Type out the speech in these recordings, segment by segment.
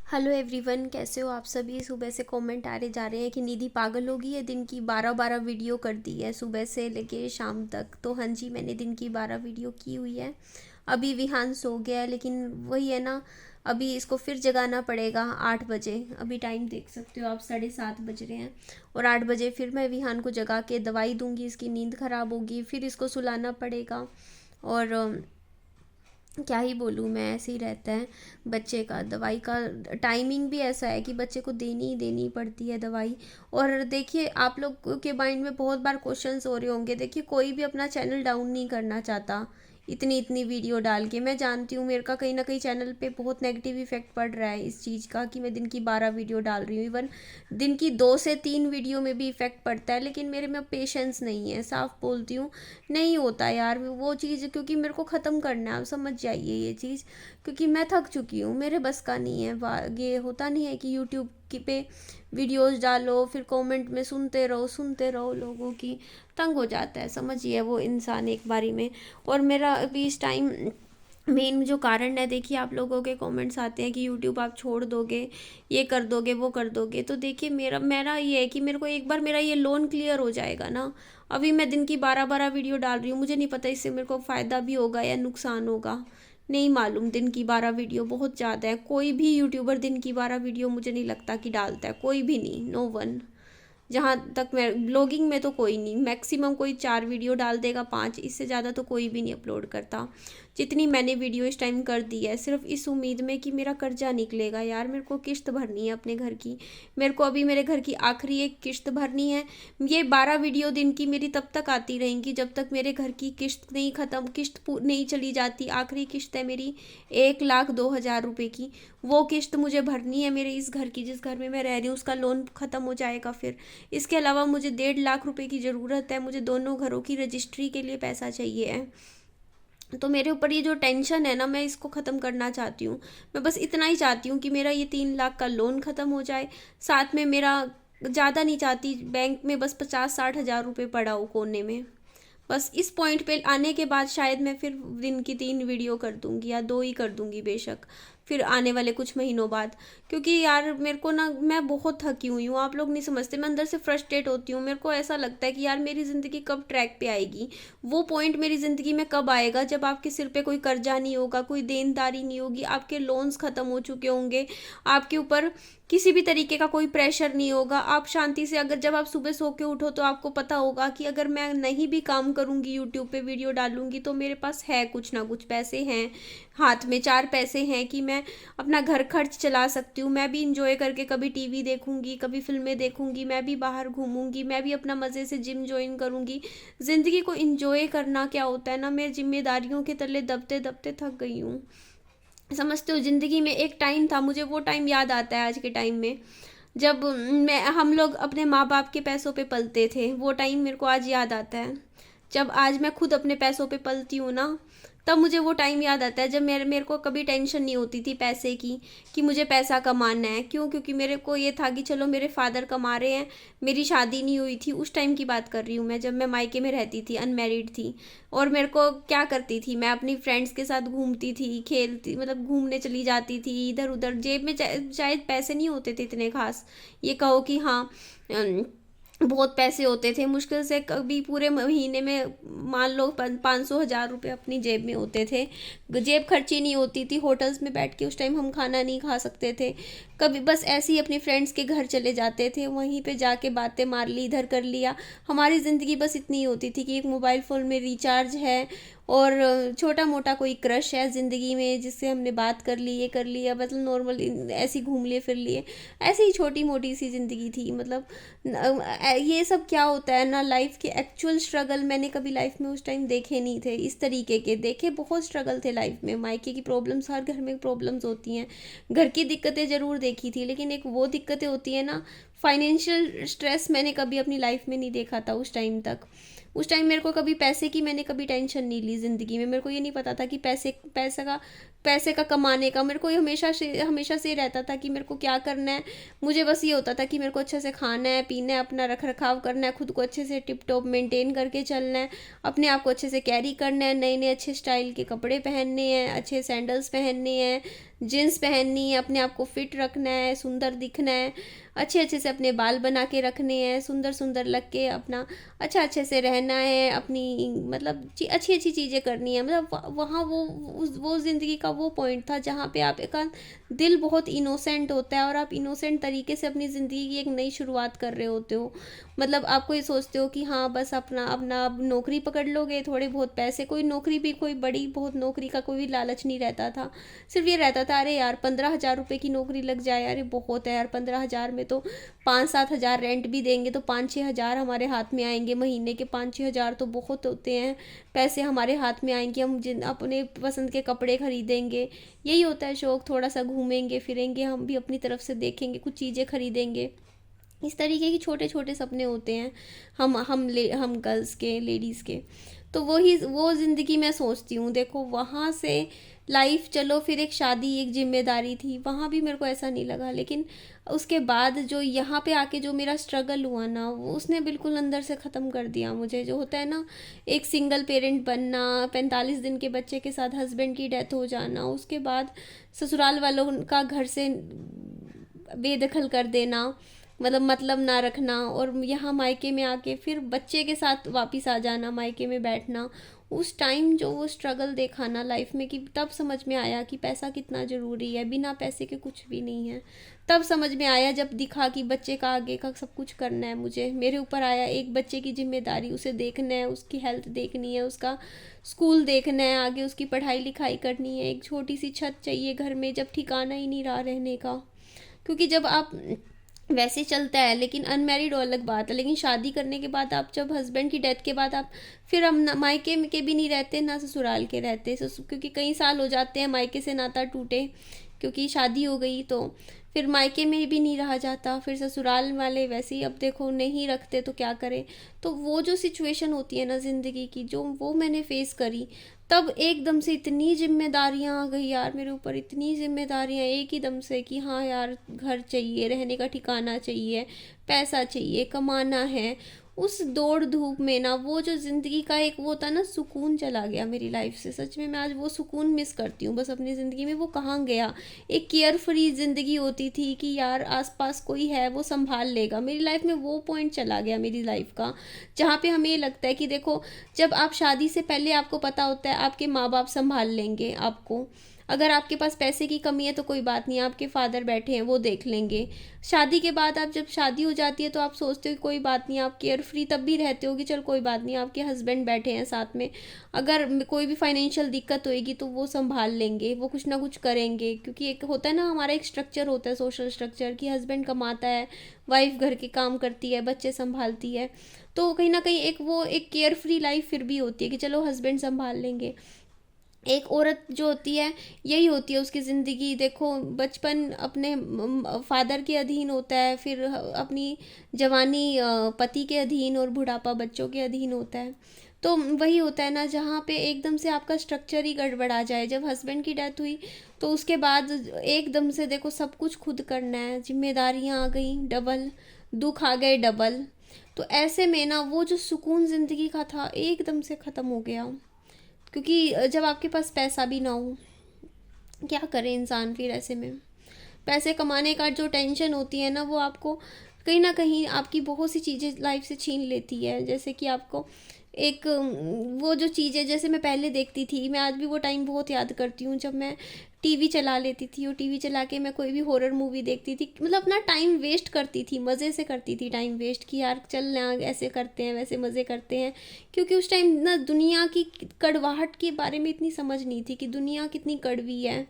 Hello everyone, कैसे हो आप सभी। सुबह से कमेंट आ रहे जा रहे हैं कि निधि पागल होगी है, दिन की 12-12 वीडियो कर दी है सुबह से लेके शाम तक। तो हाँ जी, मैंने दिन की 12 वीडियो की हुई है। अभी विहान सो गया है, लेकिन वही है ना, अभी इसको फिर जगाना पड़ेगा 8 बजे। अभी टाइम देख सकते हो आप, 7:30 बज रहे हैं। और 8 बजे फिर मैं विहान को जगा के दवाई दूंगी, इसकी नींद ख़राब होगी, फिर इसको सुलाना पड़ेगा। और क्या ही बोलूँ मैं, ऐसे ही रहता है बच्चे का। दवाई का टाइमिंग भी ऐसा है कि बच्चे को देनी ही देनी पड़ती है दवाई। और देखिए, आप लोग के माइंड में बहुत बार क्वेश्चंस हो रहे होंगे। देखिए, कोई भी अपना चैनल डाउन नहीं करना चाहता इतनी इतनी वीडियो डाल के। मैं जानती हूँ मेरे का कहीं ना कहीं चैनल पे बहुत नेगेटिव इफेक्ट पड़ रहा है इस चीज़ का कि मैं दिन की 12 वीडियो डाल रही हूँ। इवन दिन की 2 से 3 वीडियो में भी इफेक्ट पड़ता है, लेकिन मेरे में पेशेंस नहीं है, साफ बोलती हूँ। नहीं होता यार वो चीज़, क्योंकि मेरे को ख़त्म करना है। आप समझ जाइए ये चीज़, क्योंकि मैं थक चुकी हूँ, मेरे बस का नहीं है। ये होता नहीं है कि यूट्यूब की पे वीडियोस डालो, फिर कमेंट में सुनते रहो लोगों की। तंग हो जाता है, समझिए वो इंसान एक बारी में। और मेरा अभी इस टाइम मेन जो कारण है, देखिए आप लोगों के कमेंट्स आते हैं कि यूट्यूब आप छोड़ दोगे, ये कर दोगे, वो कर दोगे। तो देखिए, मेरा मेरा ये है कि मेरे को एक बार मेरा ये लोन क्लियर हो जाएगा ना। अभी मैं दिन की 12-12 वीडियो डाल रही हूँ, मुझे नहीं पता इससे मेरे को फ़ायदा भी होगा या नुकसान होगा, नहीं मालूम। दिन की 12 वीडियो बहुत ज़्यादा है। कोई भी यूट्यूबर दिन की 12 वीडियो मुझे नहीं लगता कि डालता है, कोई भी नहीं, नो वन। जहाँ तक मैं ब्लॉगिंग में तो कोई नहीं, मैक्सिमम कोई 4 वीडियो डाल देगा, 5, इससे ज़्यादा तो कोई भी नहीं अपलोड करता। जितनी मैंने वीडियो इस टाइम कर दी है, सिर्फ इस उम्मीद में कि मेरा कर्जा निकलेगा। यार मेरे को किश्त भरनी है अपने घर की, मेरे को अभी मेरे घर की आखिरी एक किश्त भरनी है। ये 12 वीडियो दिन की मेरी तब तक आती रहेंगी जब तक मेरे घर की किश्त नहीं ख़त्म, नहीं चली जाती। आखिरी किश्त है मेरी 1,02,000 रुपये की, वो किश्त मुझे भरनी है मेरे इस घर की, जिस घर में मैं रह रही हूँ। उसका लोन ख़त्म हो जाएगा फिर। इसके अलावा मुझे 1.5 लाख रुपए की ज़रूरत है, मुझे दोनों घरों की रजिस्ट्री के लिए पैसा चाहिए है। तो मेरे ऊपर ये जो टेंशन है ना, मैं इसको ख़त्म करना चाहती हूँ। मैं बस इतना ही चाहती हूँ कि मेरा ये 3 लाख का लोन ख़त्म हो जाए। साथ में मेरा, ज़्यादा नहीं चाहती, बैंक में बस 50-60 हज़ार रुपये पड़ा हो कोने में। बस इस पॉइंट पे आने के बाद शायद मैं फिर दिन की 3 वीडियो कर दूंगी, या 2 ही कर दूंगी बेशक, फिर आने वाले कुछ महीनों बाद। क्योंकि यार मेरे को ना, मैं बहुत थकी हुई हूँ, आप लोग नहीं समझते। मैं अंदर से फ्रस्ट्रेट होती हूँ। मेरे को ऐसा लगता है कि यार मेरी ज़िंदगी कब ट्रैक पे आएगी। वो पॉइंट मेरी ज़िंदगी में कब आएगा जब आपके सिर पे कोई कर्जा नहीं होगा, कोई देनदारी नहीं होगी, आपके लोन्स ख़त्म हो चुके होंगे, आपके ऊपर किसी भी तरीके का कोई प्रेशर नहीं होगा। आप शांति से, अगर जब आप सुबह सो के उठो तो आपको पता होगा कि अगर मैं नहीं भी काम करूंगी, यूट्यूब पे वीडियो डालूंगी, तो मेरे पास है कुछ ना कुछ पैसे हैं, हाथ में 4 पैसे हैं कि मैं अपना घर खर्च चला सकती हूँ। मैं भी इंजॉय करके कभी टीवी देखूंगी, कभी फिल्में देखूंगी, मैं भी बाहर घूमूंगी, मैं भी अपना मज़े से जिम ज्वाइन करूंगी। ज़िंदगी को इंजॉय करना क्या होता है ना, मैं जिम्मेदारियों के तले दबते दबते थक गई हूँ। समझते हो, ज़िंदगी में एक टाइम था, मुझे वो टाइम याद आता है आज के टाइम में, जब हम लोग अपने माँ बाप के पैसों पे पलते थे। वो टाइम मेरे को आज याद आता है। जब आज मैं खुद अपने पैसों पे पलती हूँ ना, तब मुझे वो टाइम याद आता है जब मेरे को कभी टेंशन नहीं होती थी पैसे की, कि मुझे पैसा कमाना है। क्यों? क्योंकि मेरे को ये था कि चलो मेरे फादर कमा रहे हैं। मेरी शादी नहीं हुई थी, उस टाइम की बात कर रही हूँ मैं, जब मैं मायके में रहती थी, अनमैरिड थी। और मेरे को क्या करती थी, मैं अपनी फ्रेंड्स के साथ घूमती थी, खेलती, मतलब घूमने चली जाती थी इधर उधर। जेब में शायद पैसे नहीं होते थे इतने खास, ये कहो कि हाँ, बहुत पैसे होते थे। मुश्किल से कभी पूरे महीने में मान लो 500-1000 रुपये अपनी जेब में होते थे। जेब खर्ची नहीं होती थी, होटल्स में बैठ के उस टाइम हम खाना नहीं खा सकते थे। कभी बस ऐसे ही अपनी फ्रेंड्स के घर चले जाते थे, वहीं पे जाके बातें मार ली, इधर कर लिया। हमारी ज़िंदगी बस इतनी ही होती थी कि एक मोबाइल फ़ोन में रिचार्ज है, और छोटा मोटा कोई क्रश है ज़िंदगी में जिससे हमने बात कर ली, ये कर लिया, मतलब नॉर्मल ऐसे ही घूम लिए फिर लिए। ऐसे ही छोटी मोटी सी ज़िंदगी थी। मतलब ये सब क्या होता है ना, लाइफ के एक्चुअल स्ट्रगल मैंने कभी लाइफ में उस टाइम देखे नहीं थे इस तरीके के। देखे, बहुत स्ट्रगल थे लाइफ में, मायके की प्रॉब्लम्स, हर घर में प्रॉब्लम्स होती हैं। घर की दिक्कतें ज़रूर देखी थी, लेकिन एक वो दिक्कतें होती हैं ना, फाइनेंशियल स्ट्रेस मैंने कभी अपनी लाइफ में नहीं देखा था उस टाइम तक। उस टाइम मेरे को कभी पैसे की, मैंने कभी टेंशन नहीं ली ज़िंदगी में। मेरे को ये नहीं पता था कि पैसे पैसे का, कमाने का। मेरे को ये हमेशा से रहता था कि मेरे को क्या करना है। मुझे बस ये होता था कि मेरे को अच्छे से खाना है, पीना है, अपना रख रखाव करना है, खुद को अच्छे से टिप टॉप मेंटेन करके चलना है, अपने आप को अच्छे से कैरी करना है, नए नए अच्छे स्टाइल के कपड़े पहनने हैं, अच्छे सैंडल्स पहनने हैं, जीन्स पहननी है, अपने आप को फिट रखना है, सुंदर दिखना है, अच्छे अच्छे से अपने बाल बना के रखने हैं, सुंदर सुंदर लग के अपना अच्छे से रहना है, अपनी मतलब अच्छी अच्छी चीज़ें करनी है। मतलब वहाँ वो ज़िंदगी का वो पॉइंट था जहाँ पे आप का दिल बहुत इनोसेंट होता है और आप इनोसेंट तरीके से अपनी ज़िंदगी की एक नई शुरुआत कर रहे होते हो। मतलब आपको ये सोचते हो कि हाँ बस अपना अपना अब नौकरी पकड़ लोगे, थोड़े बहुत पैसे, कोई नौकरी भी कोई बड़ी बहुत नौकरी का कोई भी लालच नहीं रहता था। सिर्फ ये रहता था, अरे यार 15,000 रुपये की नौकरी लग जाए, अरे बहुत है यार 15,000 में तो 5-7 हज़ार रेंट भी देंगे तो 5-6 हज़ार हमारे हाथ में आएंगे, महीने के 5-6 हज़ार तो बहुत होते हैं, पैसे हमारे हाथ में आएंगे, हम जिन अपने पसंद के कपड़े खरीदेंगे। यही होता है शौक, थोड़ा सा घूमेंगे फिरेंगे, हम भी अपनी तरफ से देखेंगे, कुछ चीज़ें खरीदेंगे। इस तरीके के छोटे छोटे सपने होते हैं हम गर्ल्स के, लेडीज़ के। तो वो ज़िंदगी मैं सोचती हूँ। देखो वहाँ से लाइफ, चलो फिर एक शादी, एक जिम्मेदारी थी, वहाँ भी मेरे को ऐसा नहीं लगा। लेकिन उसके बाद जो यहाँ पे आके जो मेरा स्ट्रगल हुआ ना, वो उसने बिल्कुल अंदर से ख़त्म कर दिया मुझे। जो होता है ना, एक सिंगल पेरेंट बनना, 45 दिन के बच्चे के साथ हस्बैंड की डेथ हो जाना, उसके बाद ससुराल वालों का घर से बेदखल कर देना, मतलब ना रखना, और यहाँ मायके में आके फिर बच्चे के साथ वापस आ जाना, मायके में बैठना। उस टाइम जो वो स्ट्रगल देखा ना लाइफ में, कि तब समझ में आया कि पैसा कितना ज़रूरी है, बिना पैसे के कुछ भी नहीं है। तब समझ में आया जब दिखा कि बच्चे का आगे का सब कुछ करना है मुझे, मेरे ऊपर आया एक बच्चे की जिम्मेदारी, उसे देखना है, उसकी हेल्थ देखनी है, उसका स्कूल देखना है, आगे उसकी पढ़ाई लिखाई करनी है, एक छोटी सी छत चाहिए घर में जब ठिकाना ही नहीं रहा रहने का। क्योंकि जब आप वैसे चलता है, लेकिन अनमैरिड और अलग बात है, लेकिन शादी करने के बाद आप, जब हस्बैंड की डेथ के बाद आप, फिर हम मायके के भी नहीं रहते ना ससुराल के रहते, क्योंकि कई साल हो जाते हैं मायके से नाता टूटे, क्योंकि शादी हो गई तो फिर मायके में भी नहीं रहा जाता, फिर ससुराल वाले वैसे ही अब देखो नहीं रखते तो क्या करें। तो वो जो सिचुएशन होती है ना ज़िंदगी की, जो वो मैंने फेस करी, तब एकदम से इतनी जिम्मेदारियां आ गई यार मेरे ऊपर, इतनी जिम्मेदारियां एक ही दम से कि हाँ यार घर चाहिए, रहने का ठिकाना चाहिए, पैसा चाहिए, कमाना है। उस दौड़ धूप में ना वो जो ज़िंदगी का एक वो था ना, सुकून चला गया मेरी लाइफ से। सच में मैं आज वो सुकून मिस करती हूँ बस अपनी ज़िंदगी में। वो कहाँ गया? एक केयर फ्री ज़िंदगी होती थी कि यार आसपास कोई है वो संभाल लेगा, मेरी लाइफ में वो पॉइंट चला गया मेरी लाइफ का, जहाँ पे हमें ये लगता है कि देखो, जब आप शादी से पहले आपको पता होता है आपके माँ बाप संभाल लेंगे आपको, अगर आपके पास पैसे की कमी है तो कोई बात नहीं, आपके फादर बैठे हैं वो देख लेंगे। शादी के बाद आप, जब शादी हो जाती है तो आप सोचते हो कि कोई बात नहीं, आप केयर फ्री तब भी रहते हो कि चल कोई बात नहीं, आपके हस्बैंड बैठे हैं साथ में, अगर कोई भी फाइनेंशियल दिक्कत होएगी तो वो संभाल लेंगे, वो कुछ ना कुछ करेंगे। क्योंकि एक होता है ना हमारा एक स्ट्रक्चर होता है, सोशल स्ट्रक्चर, कि हस्बैंड कमाता है, वाइफ घर के काम करती है, बच्चे संभालती है। तो कहीं ना कहीं एक वो एक केयर फ्री लाइफ फिर भी होती है कि चलो हस्बैंड संभाल लेंगे। एक औरत जो होती है, यही होती है उसकी ज़िंदगी। देखो बचपन अपने फादर के अधीन होता है, फिर अपनी जवानी पति के अधीन, और बुढ़ापा बच्चों के अधीन होता है। तो वही होता है ना जहाँ पे एकदम से आपका स्ट्रक्चर ही गड़बड़ा जाए। जब हस्बैंड की डेथ हुई तो उसके बाद एकदम से देखो सब कुछ खुद करना है, जिम्मेदारियाँ आ गई डबल, दुख आ गए डबल। तो ऐसे में ना वो जो सुकून ज़िंदगी का था एकदम से ख़त्म हो गया। क्योंकि जब आपके पास पैसा भी ना हो, क्या करे इंसान फिर ऐसे में? पैसे कमाने का जो टेंशन होती है ना, वो आपको कहीं ना कहीं आपकी बहुत सी चीज़ें लाइफ से छीन लेती है। जैसे कि आपको एक वो जो चीज़ें जैसे मैं पहले देखती थी, मैं आज भी वो टाइम बहुत याद करती हूँ जब मैं टीवी चला लेती थी, और टीवी चला के मैं कोई भी हॉरर मूवी देखती थी, मतलब अपना टाइम वेस्ट करती थी, मज़े से करती थी टाइम वेस्ट, कि यार चल ना ऐसे करते हैं वैसे मज़े करते हैं। क्योंकि उस टाइम ना दुनिया की कड़वाहट के बारे में इतनी समझ नहीं थी कि दुनिया कितनी कड़वी है,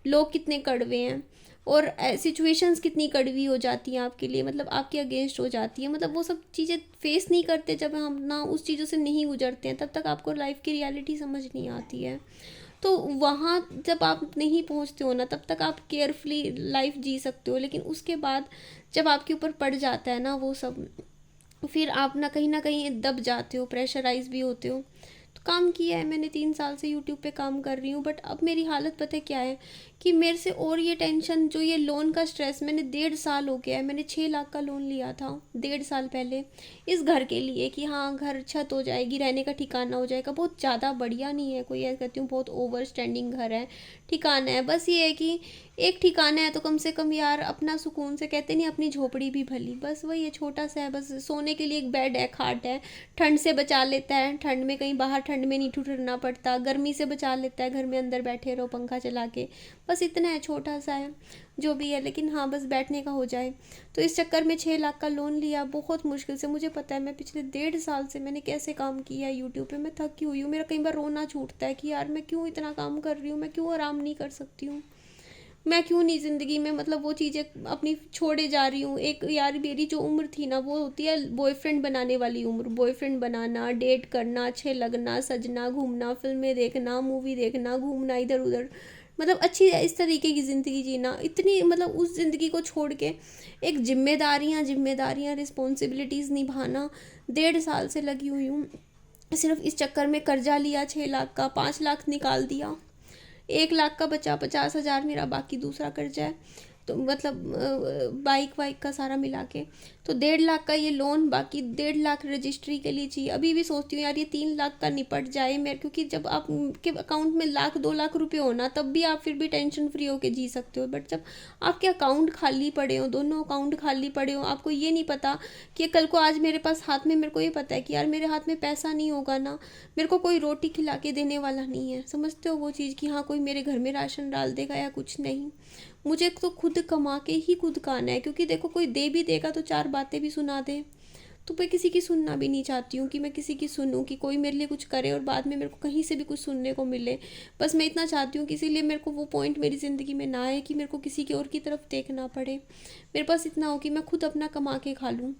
लोग कितने कड़वे हैं, और सिचुएशंस कितनी कड़वी हो जाती हैं आपके लिए, मतलब आपके अगेंस्ट हो जाती है। मतलब वो सब चीज़ें फेस नहीं करते, जब हम ना उस चीज़ों से नहीं गुजरते हैं तब तक आपको लाइफ की रियलिटी समझ नहीं आती है। तो वहाँ जब आप नहीं पहुँचते हो ना, तब तक आप केयरफुली लाइफ जी सकते हो, लेकिन उसके बाद जब आपके ऊपर पड़ जाता है ना वो सब, फिर आप ना कहीं दब जाते हो, प्रेशराइज भी होते हो। तो काम किया है मैंने, 3 साल से यूट्यूब पे काम कर रही हूँ। बट अब मेरी हालत पता है क्या है कि मेरे से और ये टेंशन, जो ये लोन का स्ट्रेस, मैंने 1.5 साल हो गया है, मैंने 6 लाख का लोन लिया था 1.5 साल पहले इस घर के लिए कि हाँ घर छत हो जाएगी, रहने का ठिकाना हो जाएगा। बहुत ज़्यादा बढ़िया नहीं है कोई, ऐसा कहती हूँ बहुत ओवर स्टैंडिंग घर है, ठिकाना है, बस ये है कि एक ठिकाना है तो कम से कम यार अपना सुकून से, कहते नहीं अपनी झोपड़ी भी भली, बस वही है, छोटा सा है, बस सोने के लिए एक बेड है, खाट है, ठंड से बचा लेता है, ठंड में कहीं बाहर ठंड में नहीं ठुठरना पड़ता, गर्मी से बचा लेता है, घर में अंदर बैठे रहो पंखा चला के, बस इतना है, छोटा सा है जो भी है, लेकिन हाँ बस बैठने का हो जाए। तो इस चक्कर में 6 लाख का लोन लिया बहुत मुश्किल से। मुझे पता है मैं पिछले 1.5 साल से मैंने कैसे काम किया है यूट्यूब पे, मैं थकी हुई हूँ, मेरा कई बार रोना छूटता है कि यार मैं क्यों इतना काम कर रही हूँ, मैं क्यों आराम नहीं कर सकती हूँ, मैं क्यों नहीं ज़िंदगी में मतलब वो चीज़ें अपनी छोड़े जा रही हूँ। एक यार मेरी जो उम्र थी ना, वो होती है बॉयफ्रेंड बनाने वाली उम्र, बॉयफ्रेंड बनाना, डेट करना, अच्छे लगना, सजना, घूमना, फिल्में देखना, मूवी देखना, घूमना इधर उधर, मतलब अच्छी इस तरीके की ज़िंदगी जीना, इतनी मतलब उस ज़िंदगी को छोड़ के एक जिम्मेदारियाँ रिस्पॉन्सिबिलिटीज़ निभाना 1.5 साल से लगी हुई हूँ। सिर्फ इस चक्कर में कर्जा लिया 6 लाख का, 5 लाख निकाल दिया, 1 लाख का बचा, 50,000 मेरा बाकी दूसरा कर्जा है, तो मतलब बाइक वाइक का सारा मिला के तो 1.5 लाख का ये लोन, बाकी 1.5 लाख रजिस्ट्री के लिए चाहिए। अभी भी सोचती हूँ यार ये 3 लाख का निपट जाए मेरे, क्योंकि जब आपके अकाउंट में 1 लाख 2 लाख रुपए हो ना, तब भी आप फिर भी टेंशन फ्री होके जी सकते हो। बट जब आपके अकाउंट खाली पड़े हो, दोनों अकाउंट खाली पड़े हो, आपको ये नहीं पता कि कल को आज मेरे पास हाथ में, मेरे को ये पता है कि यार मेरे हाथ में पैसा नहीं होगा ना, मेरे को कोई रोटी खिला के देने वाला नहीं है, समझते हो वो चीज़ कि हाँ कोई मेरे घर में राशन डाल देगा या कुछ नहीं, मुझे तो खुद कमा के ही खुद खाना है। क्योंकि देखो कोई दे भी देगा तो 4 बातें भी सुना दे, तो मैं किसी की सुनना भी नहीं चाहती हूँ कि मैं किसी की सुनूं, कि कोई मेरे लिए कुछ करे और बाद में मेरे को कहीं से भी कुछ सुनने को मिले। बस मैं इतना चाहती हूँ कि इसीलिए मेरे को वो पॉइंट मेरी ज़िंदगी में ना आए कि मेरे को किसी की और की तरफ देखना पड़े, मेरे पास इतना हो कि मैं खुद अपना कमा के खा लूँ।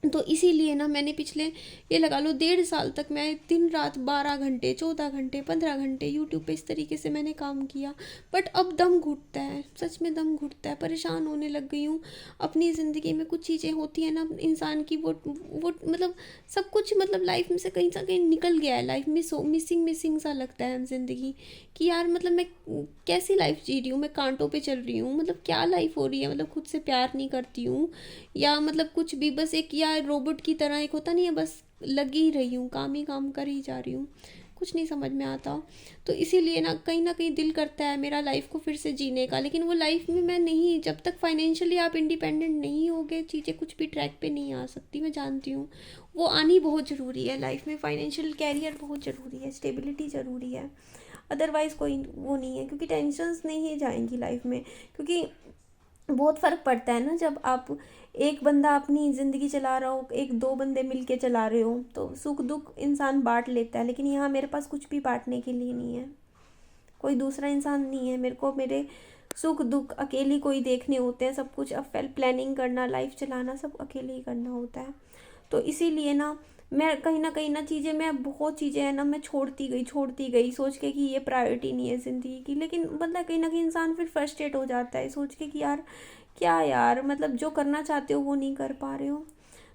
तो इसीलिए ना मैंने पिछले ये लगा लो 1.5 साल तक मैं दिन रात 12 घंटे 14 घंटे 15 घंटे यूट्यूब पे इस तरीके से मैंने काम किया। बट अब दम घुटता है, सच में दम घुटता है, परेशान होने लग गई हूँ। अपनी ज़िंदगी में कुछ चीज़ें होती है ना इंसान की, वो मतलब सब कुछ मतलब लाइफ में से कहीं निकल गया है, लाइफ में मिसिंग सा लगता है ज़िंदगी कि यार मतलब मैं कैसी लाइफ जी रही हूँ, मैं कांटों पे चल रही हूँ, मतलब क्या लाइफ हो रही है, मतलब खुद से प्यार नहीं करती हूँ या मतलब कुछ भी, बस एक या रोबोट की तरह, एक होता नहीं है बस लगी ही रही हूँ, काम ही काम कर ही जा रही हूँ, कुछ नहीं समझ में आता। तो इसीलिए ना कहीं दिल करता है मेरा लाइफ को फिर से जीने का, लेकिन वो लाइफ में मैं नहीं, जब तक फाइनेंशियली आप इंडिपेंडेंट नहीं होगे चीज़ें कुछ भी ट्रैक पे नहीं आ सकती, मैं जानती हूँ। वो आनी बहुत ज़रूरी है लाइफ में, फाइनेंशियल कैरियर बहुत ज़रूरी है, स्टेबिलिटी ज़रूरी है, अदरवाइज़ कोई वो नहीं है, क्योंकि टेंशन्स नहीं जाएंगी लाइफ में। क्योंकि बहुत फ़र्क पड़ता है ना जब आप एक बंदा अपनी ज़िंदगी चला रहा हो, एक दो बंदे मिल के चला रहे हो, तो सुख दुख इंसान बांट लेता है। लेकिन यहाँ मेरे पास कुछ भी बांटने के लिए नहीं है, कोई दूसरा इंसान नहीं है, मेरे को मेरे सुख दुख अकेले कोई देखने होते हैं, सब कुछ अब प्लानिंग करना, लाइफ चलाना सब अकेले ही करना होता है। तो इसीलिए ना कहीं ना चीज़ें, मैं बहुत चीज़ें हैं ना मैं छोड़ती गई सोच के कि ये प्रायोरिटी नहीं है ज़िंदगी की। लेकिन मतलब कहीं ना कहीं इंसान फिर फ्रस्ट्रेट हो जाता है सोच के कि यार क्या यार, मतलब जो करना चाहते हो वो नहीं कर पा रहे हो।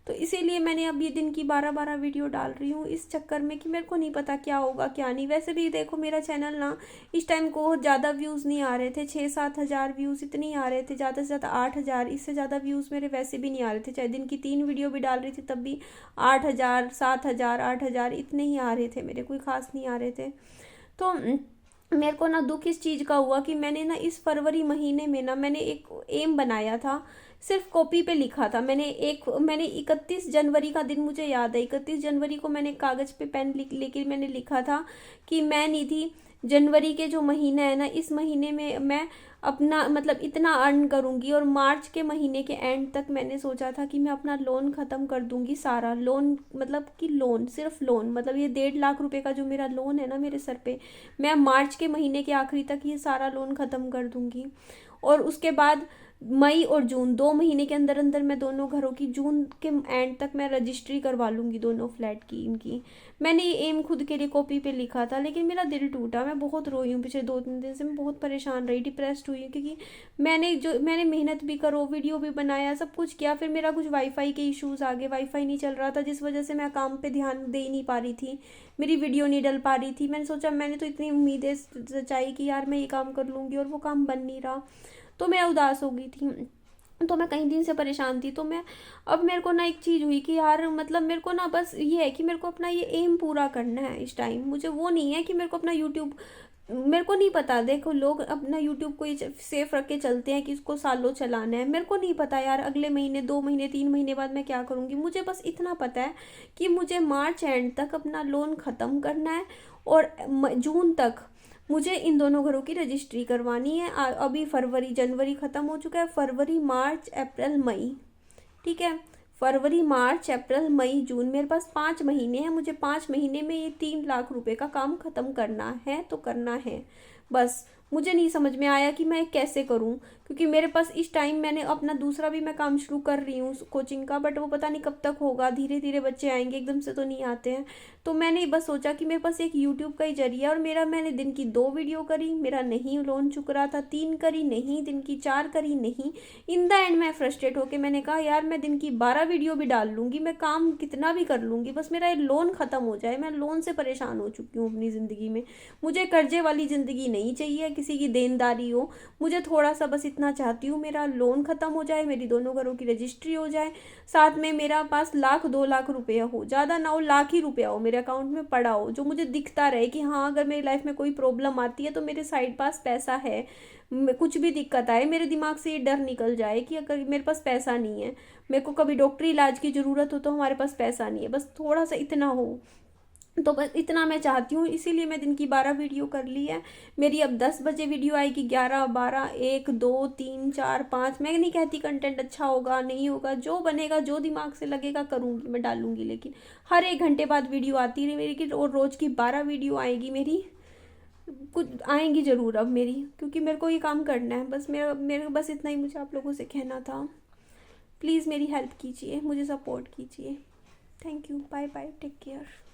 तो इसीलिए मैंने अब ये दिन की 12-12 वीडियो डाल रही हूँ, इस चक्कर में कि मेरे को नहीं पता क्या होगा क्या नहीं। वैसे भी देखो मेरा चैनल ना इस टाइम को ज़्यादा व्यूज़ नहीं आ रहे थे, 6-7 हज़ार व्यूज़ इतने ही आ रहे थे, ज़्यादा से ज़्यादा 8 हज़ार, इससे ज़्यादा व्यूज़ मेरे वैसे भी नहीं आ रहे थे। चाहे दिन की 3 वीडियो भी डाल रही थी तब भी 8 हज़ार 7 हज़ार 8 हज़ार इतने ही आ रहे थे मेरे, कोई ख़ास नहीं आ रहे थे। तो मेरे को ना दुख इस चीज़ का हुआ कि मैंने ना इस फरवरी महीने में ना मैंने एक एम बनाया था, सिर्फ कॉपी पे लिखा था। मैंने 31 जनवरी का दिन मुझे याद है, 31 जनवरी को मैंने कागज़ पे पेन लेके मैंने लिखा था कि मैं निधि जनवरी के जो महीना है ना, इस महीने में मैं अपना मतलब इतना अर्न करूँगी, और मार्च के महीने के एंड तक मैंने सोचा था कि मैं अपना लोन ख़त्म कर दूँगी सारा लोन, मतलब कि लोन सिर्फ लोन, मतलब ये 1.5 लाख रुपए का जो मेरा लोन है ना मेरे सर पे, मैं मार्च के महीने के आखिरी तक ये सारा लोन ख़त्म कर दूँगी। और उसके बाद मई और जून 2 महीने के अंदर अंदर मैं दोनों घरों की, जून के एंड तक मैं रजिस्ट्री करवा लूँगी दोनों फ्लैट की इनकी। मैंने ये एम खुद के लिए कॉपी पे लिखा था, लेकिन मेरा दिल टूटा। मैं बहुत रोई हूँ पिछले 2-3 दिन से, मैं बहुत परेशान रही, डिप्रेस्ड हुई हूँ, क्योंकि मैंने मेहनत भी करो, वीडियो भी बनाया, सब कुछ किया, फिर मेरा कुछ वाईफाई के इश्यूज़ आ गए, वाईफाई नहीं चल रहा था, जिस वजह से मैं काम पे ध्यान दे ही नहीं पा रही थी, मेरी वीडियो नहीं डल पा रही थी। मैंने सोचा, मैंने तो इतनी उम्मीदें सच्चाई कि यार मैं ये काम कर लूँगी, और वो काम बन नहीं रहा, तो मैं उदास हो गई थी। तो मैं कई दिन से परेशान थी। तो मैं, अब मेरे को ना एक चीज़ हुई कि यार मतलब मेरे को ना बस ये है कि मेरे को अपना ये एम पूरा करना है इस टाइम। मुझे वो नहीं है कि मेरे को अपना यूट्यूब, मेरे को नहीं पता, देखो लोग अपना यूट्यूब को ये सेफ रख के चलते हैं कि इसको सालों चलाना है। मेरे को नहीं पता यार अगले महीने, 2 महीने, 3 महीने बाद मैं क्या करूँगी। मुझे बस इतना पता है कि मुझे मार्च एंड तक अपना लोन ख़त्म करना है, और जून तक मुझे इन दोनों घरों की रजिस्ट्री करवानी है। अभी फरवरी जनवरी ख़त्म हो चुका है, फरवरी मार्च अप्रैल मई, ठीक है, फरवरी मार्च अप्रैल मई जून, मेरे पास 5 महीने हैं। मुझे 5 महीने में ये 3 लाख रुपए का काम ख़त्म करना है, तो करना है बस। मुझे नहीं समझ में आया कि मैं कैसे करूं, क्योंकि मेरे पास इस टाइम, मैंने अपना दूसरा भी मैं काम शुरू कर रही हूँ कोचिंग का, बट वो पता नहीं कब तक होगा, धीरे धीरे बच्चे आएंगे, एकदम से तो नहीं आते हैं। तो मैंने बस सोचा कि मेरे पास एक यूट्यूब का ही जरिया, और मैंने दिन की 2 वीडियो करी, मेरा नहीं लोन चुक रहा था, 3 करी नहीं, दिन की 4 करी नहीं। इन द एंड मैं फ्रस्ट्रेट होके मैंने कहा यार मैं दिन की 12 वीडियो भी डाल लूँगी, मैं काम कितना भी कर लूँगी, बस मेरा ये लोन ख़त्म हो जाए। मैं लोन से परेशान हो चुकी हूँ अपनी ज़िंदगी में। मुझे कर्जे वाली ज़िंदगी नहीं चाहिए, किसी की देनदारी हो। मुझे थोड़ा सा बस इतना चाहती हूँ, मेरा लोन ख़त्म हो जाए, मेरी दोनों घरों की रजिस्ट्री हो जाए, साथ में मेरा पास 1-2 लाख रुपया हो, ज़्यादा ना हो, लाख ही रुपया हो मेरे अकाउंट में पड़ा हो, जो मुझे दिखता रहे कि हाँ अगर मेरी लाइफ में कोई प्रॉब्लम आती है तो मेरे साइड पास पैसा है। कुछ भी दिक्कत आए, मेरे दिमाग से ये डर निकल जाए कि अगर मेरे पास पैसा नहीं है, मेरे को कभी डॉक्टरी इलाज की ज़रूरत हो तो हमारे पास पैसा नहीं है, बस थोड़ा सा इतना हो। तो बस इतना मैं चाहती हूँ, इसीलिए मैं दिन की 12 वीडियो कर ली है। मेरी अब 10 बजे वीडियो आएगी, 11, 12, 1, 2, 3, 4, 5। मैं नहीं कहती कंटेंट अच्छा होगा नहीं होगा, जो बनेगा, जो दिमाग से लगेगा करूँगी, मैं डालूंगी, लेकिन हर 1 घंटे बाद वीडियो आती रही मेरी, कि और रोज़ की 12 वीडियो आएगी मेरी, कुछ आएंगी ज़रूर अब मेरी, क्योंकि मेरे को ये काम करना है। बस मेरा मेरे बस इतना ही मुझे आप लोगों से कहना था। प्लीज़ मेरी हेल्प कीजिए, मुझे सपोर्ट कीजिए। Thank you, bye bye, take care.